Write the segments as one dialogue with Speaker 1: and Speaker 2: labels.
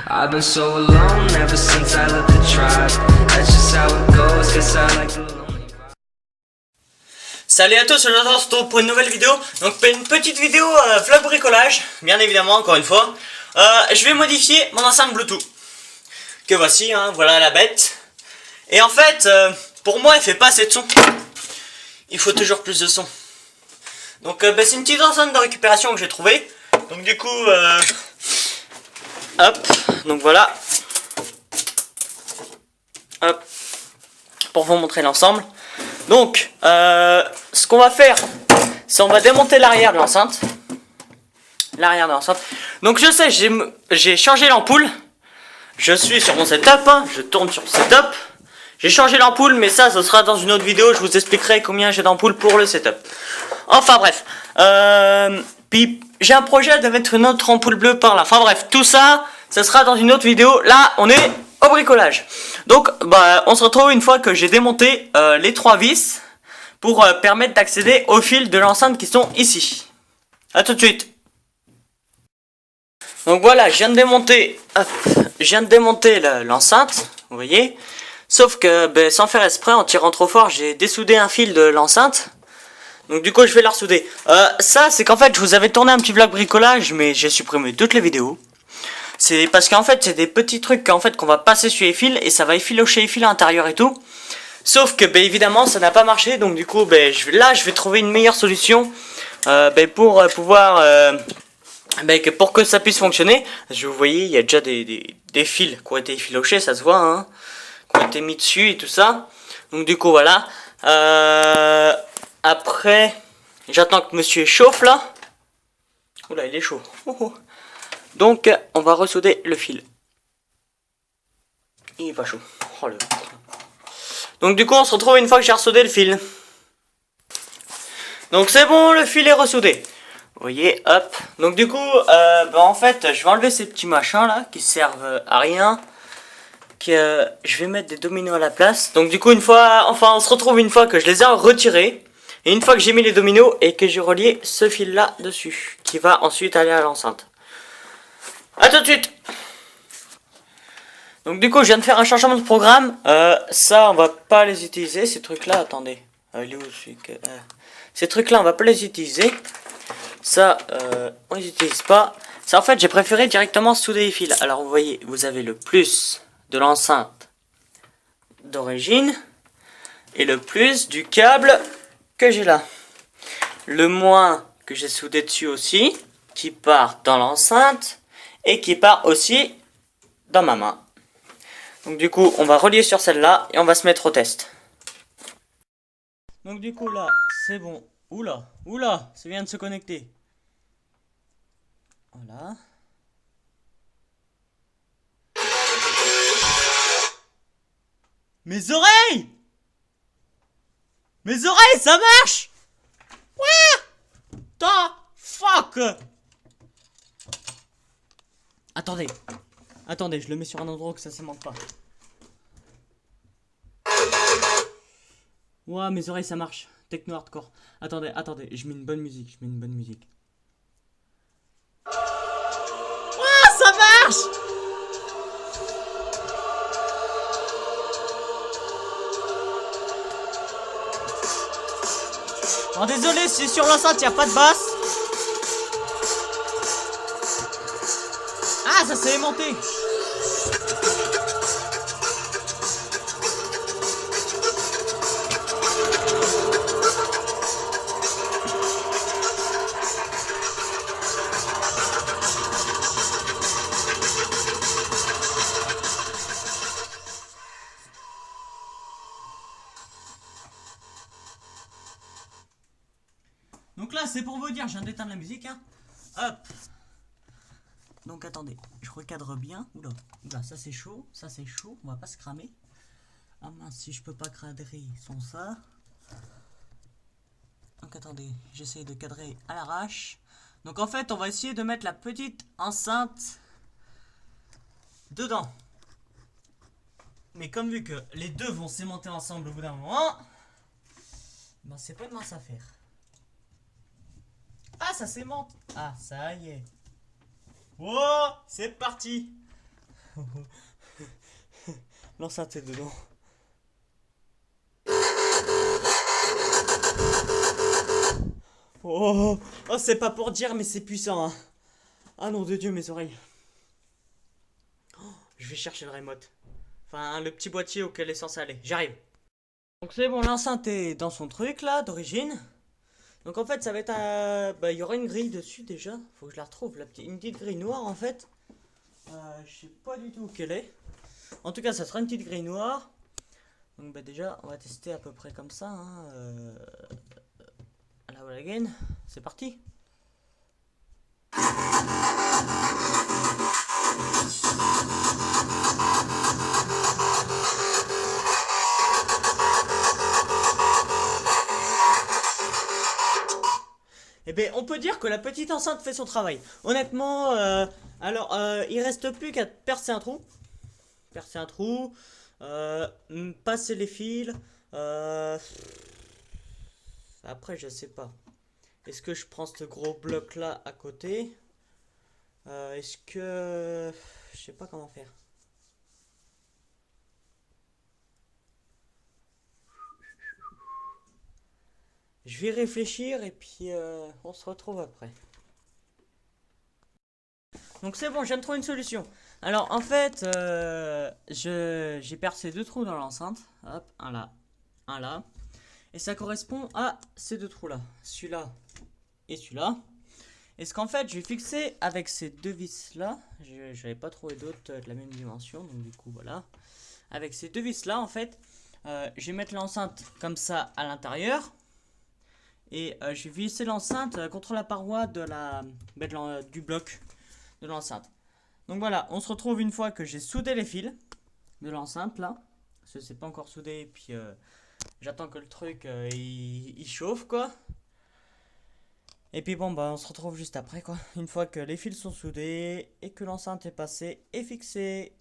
Speaker 1: I've been so alone ever since I left the tribe. That's just how it goes, guess I like the lonely vibe.
Speaker 2: Salut à tous, je vous retrouve pour une nouvelle vidéo. Donc une petite vidéo vlog bricolage, bien évidemment, encore une fois. Je vais modifier mon enceinte Bluetooth. Que voici, hein, voilà la bête. Et en fait, pour moi, elle fait pas assez de son. Il faut toujours plus de son. Donc c'est une petite enceinte de récupération que j'ai trouvée. Donc du coup, hop, donc voilà. Hop, pour vous montrer l'ensemble. Donc, ce qu'on va faire, c'est on va démonter l'arrière de l'enceinte. L'arrière de l'enceinte. Donc je sais, j'ai changé l'ampoule. Je suis sur mon setup, hein, je tourne sur setup. J'ai changé l'ampoule, mais ça, ce sera dans une autre vidéo. Je vous expliquerai combien j'ai d'ampoules pour le setup. Enfin bref. Puis j'ai un projet de mettre une autre ampoule bleue par là. Enfin bref, tout ça, ça sera dans une autre vidéo. Là, on est au bricolage. Donc, on se retrouve une fois que j'ai démonté les 3 vis pour permettre d'accéder aux fils de l'enceinte qui sont ici. A tout de suite. Donc voilà, je viens de démonter l'enceinte, vous voyez. Sauf que sans faire exprès, en tirant trop fort, j'ai dessoudé un fil de l'enceinte. Donc du coup, je vais la ressouder. Ça, c'est qu'en fait, je vous avais tourné un petit vlog bricolage, mais j'ai supprimé toutes les vidéos. C'est parce qu'en fait, c'est des petits trucs qu'on va passer sur les fils et ça va effilocher les fils à l'intérieur et tout. Sauf que évidemment, ça n'a pas marché. Donc du coup, je vais trouver une meilleure solution pour pouvoir... pour que ça puisse fonctionner. Vous voyez, il y a déjà des fils qui ont été effilochés, ça se voit, hein, qui ont été mis dessus et tout ça. Donc du coup, voilà. Après, j'attends que monsieur chauffe là. Oula, il est chaud. Donc, on va ressouder le fil. Il est pas chaud. Oh, donc du coup, on se retrouve une fois que j'ai ressoudé le fil. Donc c'est bon, le fil est ressoudé. Vous voyez, hop. Donc du coup, en fait, je vais enlever ces petits machins là qui servent à rien. Je vais mettre des dominos à la place. Donc du coup, on se retrouve une fois que je les ai retirés. Et une fois que j'ai mis les dominos et que j'ai relié ce fil là dessus, qui va ensuite aller à l'enceinte. A tout de suite. Donc du coup, je viens de faire un changement de programme. Ça, on va pas les utiliser. Ces trucs là, attendez. Ces trucs là, on va pas les utiliser. Ça, on les utilise pas. Ça, en fait, j'ai préféré directement souder les fils. Alors, vous voyez, vous avez le plus de l'enceinte d'origine et le plus du câble que j'ai là. Le moins que j'ai soudé dessus aussi, qui part dans l'enceinte et qui part aussi dans ma main. Donc, du coup, on va relier sur celle-là et on va se mettre au test. Donc, du coup, là, c'est bon. Oula, ça vient de se connecter. Voilà. Mes oreilles! Mes oreilles, ça marche! What the fuck? Attendez, je le mets sur un endroit que ça s'aimante pas. Ouah, mes oreilles, ça marche. Techno hardcore. Attendez, je mets une bonne musique. Ah, ça marche! Oh, désolé, si sur l'enceinte, il n'y a pas de basse. Ah, ça s'est aimanté. Donc là, c'est pour vous dire, je viens d'éteindre la musique, hein. Hop. Donc attendez, je recadre bien. Oula, ça c'est chaud, on va pas se cramer. Ah mince, si je peux pas cadrer sans ça. Donc attendez, j'essaie de cadrer à l'arrache. Donc en fait, on va essayer de mettre la petite enceinte dedans. Mais comme vu que les deux vont s'aimanter ensemble au bout d'un moment, c'est pas une mince affaire. Ah, ça s'aimante. Ah, ça y est. Oh, c'est parti. L'enceinte est dedans. Oh, oh, c'est pas pour dire, mais c'est puissant, hein. Ah non, de Dieu, mes oreilles. Oh, je vais chercher le remote. Enfin, le petit boîtier auquel est censé aller. J'arrive. Donc c'est bon, l'enceinte est dans son truc, là, d'origine. Donc en fait, ça va être un... Bah, il y aura une grille dessus, déjà. Faut que je la retrouve, une petite grille noire, en fait. Je sais pas du tout où qu'elle est. En tout cas, ça sera une petite grille noire. Donc bah déjà, on va tester à peu près comme ça, hein. La voilà again. C'est parti. Eh bien, on peut dire que la petite enceinte fait son travail. Honnêtement, il reste plus qu'à percer un trou. Percer un trou, passer les fils. Après, je sais pas. Est-ce que je prends ce gros bloc là à côté? Est-ce que... Je sais pas comment faire. Je vais réfléchir et puis on se retrouve après. Donc c'est bon, je viens de trouver une solution. Alors en fait, j'ai percé deux trous dans l'enceinte. Hop, un là, un là. Et ça correspond à ces deux trous là. Celui-là et celui-là. Et ce qu'en fait, je vais fixer avec ces deux vis là. Je n'avais pas trouvé d'autres de la même dimension. Donc du coup, voilà. Avec ces deux vis là, en fait, je vais mettre l'enceinte comme ça à l'intérieur. Et je vais visser l'enceinte contre la paroi du bloc de l'enceinte. Donc voilà, on se retrouve une fois que j'ai soudé les fils de l'enceinte là. Parce que c'est pas encore soudé et puis j'attends que le truc il chauffe quoi. Et puis bon bah on se retrouve juste après quoi. Une fois que les fils sont soudés et que l'enceinte est passée et fixée.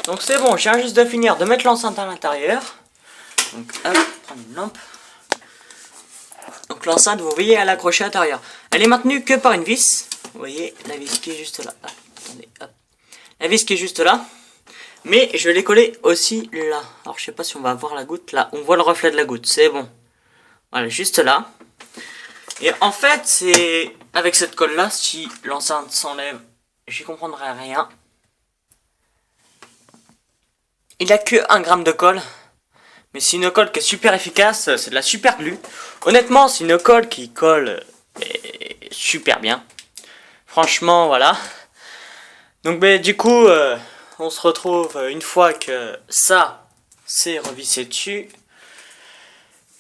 Speaker 2: Donc c'est bon, je viens juste de finir de mettre l'enceinte à l'intérieur. Donc hop, prendre une lampe. Donc l'enceinte, vous voyez, elle est accrochée à l'intérieur. Elle est maintenue que par une vis. Vous voyez, la vis qui est juste là. Ah, attendez, hop. La vis qui est juste là. Mais je l'ai collée aussi là. Alors je sais pas si on va voir la goutte là. On voit le reflet de la goutte, c'est bon. Voilà, juste là. Et en fait, c'est avec cette colle là, si l'enceinte s'enlève, j'y comprendrai rien. Il n'y a que 1 gramme de colle. Mais c'est une colle qui est super efficace, c'est de la super glue. Honnêtement, c'est une colle qui colle super bien. Franchement, voilà. Donc du coup, on se retrouve une fois que ça c'est revissé dessus,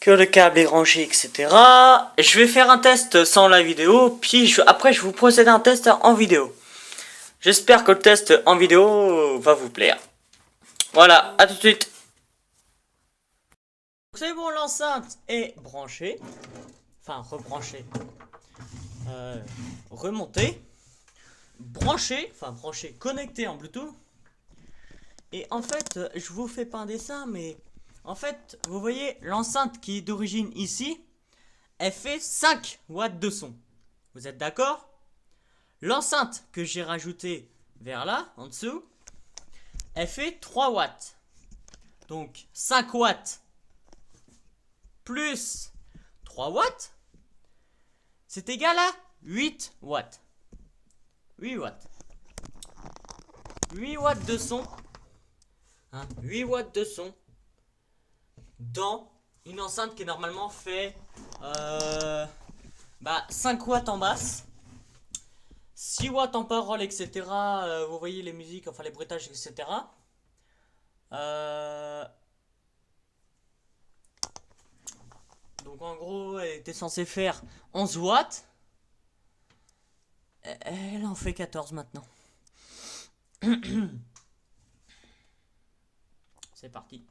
Speaker 2: que le câble est rangé, etc. Je vais faire un test sans la vidéo, puis après je vous procède un test en vidéo. J'espère que le test en vidéo va vous plaire. Voilà, à tout de suite. C'est bon, l'enceinte est branchée. Enfin, rebranchée. Remontée. Branchée. Enfin, branchée, connectée en Bluetooth. Et en fait, je vous fais pas un dessin, mais... En fait, vous voyez, l'enceinte qui est d'origine ici, elle fait 5 watts de son. Vous êtes d'accord? L'enceinte que j'ai rajoutée vers là, en dessous, elle fait 3 watts. Donc, 5 watts plus 3 watts, c'est égal à 8 watts. 8 watts. 8 watts de son. Hein, 8 watts de son dans une enceinte qui normalement fait 5 watts en basse, 6 watts en parole, etc. Vous voyez les musiques, enfin les bruitages, etc. Donc en gros, elle était censée faire 11 watts. Elle en fait 14 maintenant. C'est parti.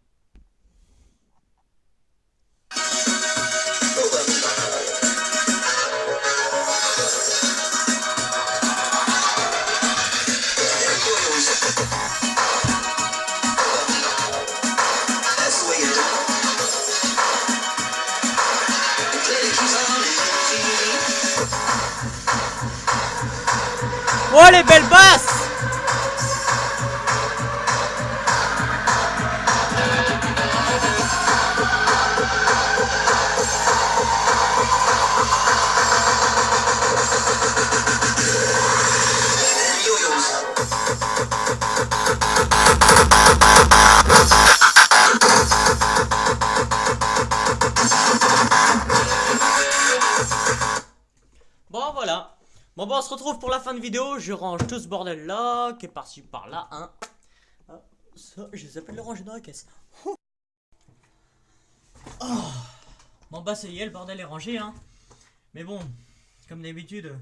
Speaker 2: Oh les belles basses. Bon voilà. Bon bah on se retrouve pour la fin de vidéo. Je range tout ce bordel là qui est par-ci par-là hein. Ah, ça je les appelle le ranger dans la caisse. Oh. Bon bah ça y est, le bordel est rangé hein. Mais bon, comme d'habitude,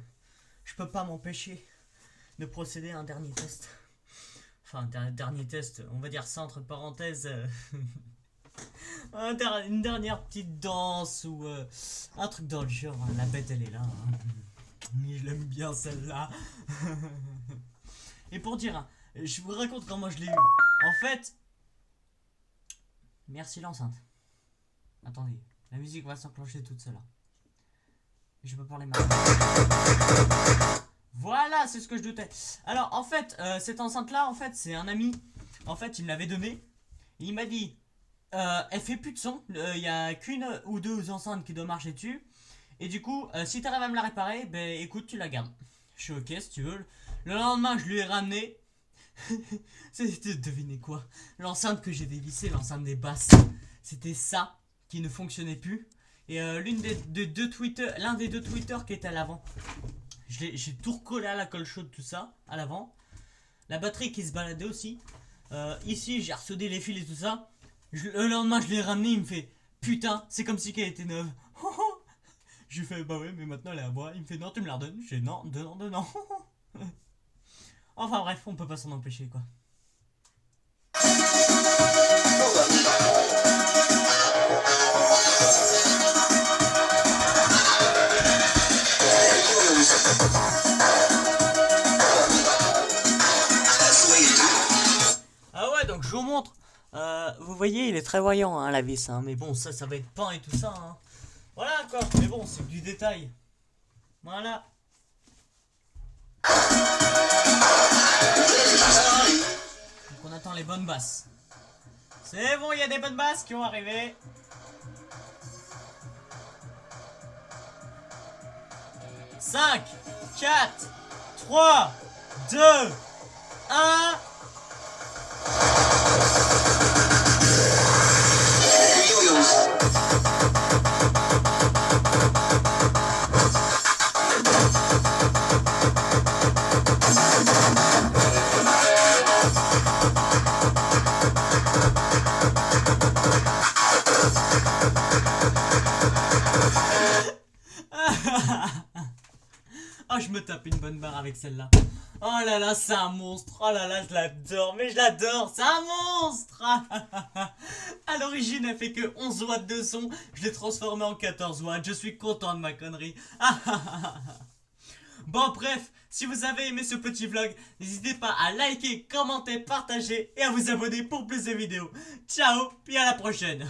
Speaker 2: je peux pas m'empêcher de procéder à un dernier test. Enfin un dernier test, on va dire ça entre parenthèses. Une dernière petite danse ou un truc dans le genre. La bête elle est là hein. Je l'aime bien celle-là. Et pour dire, je vous raconte comment je l'ai eu. En fait, merci l'enceinte. Attendez, la musique va s'enclencher toute seule. Je peux parler maintenant. Voilà, c'est ce que je doutais. Alors en fait, cette enceinte-là, en fait, c'est un ami. En fait, il me l'avait donnée. Il m'a dit, elle fait plus de son. Il y a qu'une ou deux enceintes qui doivent marcher dessus. Et du coup, si tu arrives à me la réparer, ben écoute, tu la gardes. Je suis ok si tu veux. Le lendemain, je lui ai ramené. Devinez quoi? L'enceinte que j'ai dévissée, l'enceinte des basses. C'était ça qui ne fonctionnait plus. Et l'un des deux tweeters qui était à l'avant. J'ai tout recollé à la colle chaude, tout ça, à l'avant. La batterie qui se baladait aussi. Ici, j'ai ressoudé les fils et tout ça. Le lendemain, je l'ai ramené, il me fait putain, c'est comme si qu'elle était neuve. Je lui fais bah ouais, mais maintenant elle est à moi. Il me fait non, tu me la redonnes. Je fais non, non. Enfin bref, on peut pas s'en empêcher quoi. Ah ouais, donc je vous montre. Vous voyez, il est très voyant hein, la vis, hein, mais bon, ça va être peint et tout ça. Hein. Voilà quoi, mais bon, c'est du détail. Voilà. Donc on attend les bonnes basses. C'est bon, il y a des bonnes basses qui vont arriver. Cinq, 4, 3, 2, 1. Oh, je me tape une bonne barre avec celle-là. Oh là là, c'est un monstre. Oh là là, je l'adore. Mais je l'adore, c'est un monstre. À l'origine, elle fait que 11 watts de son. Je l'ai transformé en 14 watts. Je suis content de ma connerie. Bon, bref, si vous avez aimé ce petit vlog, n'hésitez pas à liker, commenter, partager et à vous abonner pour plus de vidéos. Ciao, puis à la prochaine.